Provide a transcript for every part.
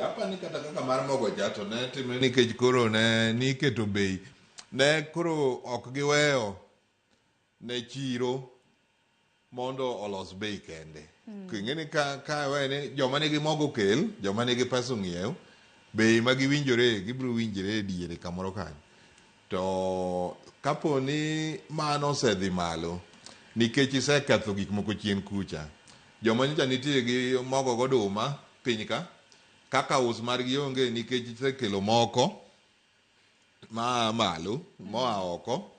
Apa ni kata kaka mar mogo jato ne timre nikech koro ne niketo bei ne koro ok giweyo ne chiro mondo olos bei kende. King'eni ka wene joma nigi mogo kel, joma nigi pesa ong'iew, bei ma giwinjore gibiro winjore diere kamoro kanyo. To kapo ni mano osedhi malo nikech iseketho gik moko chien kucha, joma nyocha nitie gi mogo goduma piny ka, kaka us margi onge nikech isekelo moko ma malo moa oko,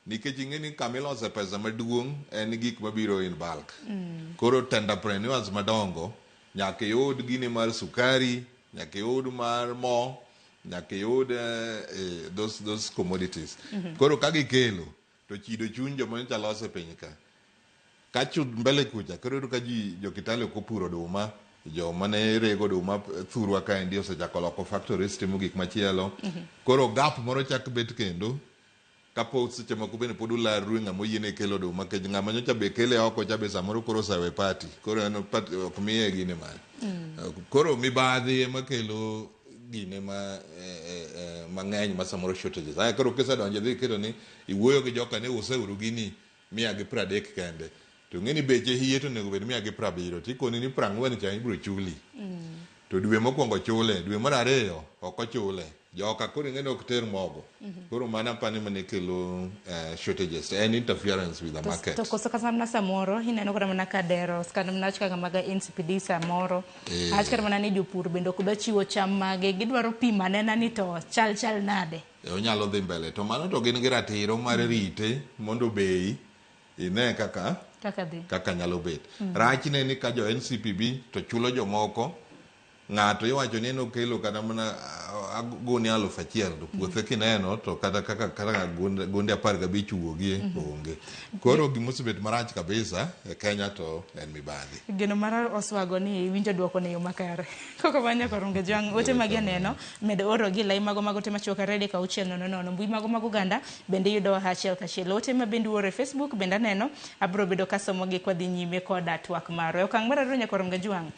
nikech ing'eni kamilose pesa maduong' en gik mabiro in bulk. Koro entrepreneurs madongo nyaka yud gini mar sukari, nyaka yud mar mo, nyaka yud those commodities. Koro ka gikelo to chido chuny joma nyocha lose piny ka chud mbele kucha koro ka ji jo Kitale kopuro oduma, joma ne rego oduma thurwa kaendi osechako loko factories timo gik machielo. Koro gap moro chak bet kendo kapo seche moko bende pod ularru ng'ama oyiene kelo oduma, kech ng'ama nyocha be kele oko cha be samoro koro osewe party, koro en party ok miye gine mare. Koro mibadhi ema kelo gine mang'eny ma samoro shortages. Koro kisedonjo dhi keto ni iwuoyo gi joka ne useuru gini 130 kende, to ng'eni beche hiye to nego bed 170, tikoni ni 40 cha ibiro chuli. To dwe mokwongo chule, dwe mar ariyo ok ochule. Joka koro ng'eni ok ter mogo. Koro mana pani mane kelo shortages and interference with the market. To koso kasa mna samoro ineno kata mana kadero skana mna chaka maga NCPD samoro. Ach kata mana ni jopur bendo kuda chiwo cham mage gidwaro pima nena ni to chal nade. Onyalo dhi mbele to mano to gin gi ratiro mar rite mondo bei ine kaka nyalo bet. Rachne ni ka jo NCPB to chulo jomoko, ng'ato iwacho ni nokelo kata mana guni 1,000 to puothe kineno to kata gunde 15 wuogie onge. Koro gimosebet marach kabisa e Kenya to en mibadhi. Geno mara oswago ni winjo duoko ne yo makare. Koko manya koronge jwang ote magi neno medo oro gi lai mago te machoka rede ka uchiel nono mbui mago ganda bende yudo hachiel kachiel ote ma bende ore Facebook bende neno abro bedo kasomo gi kwa dhi nyime koda twak maro. Okang' mara ronya koronge jwang.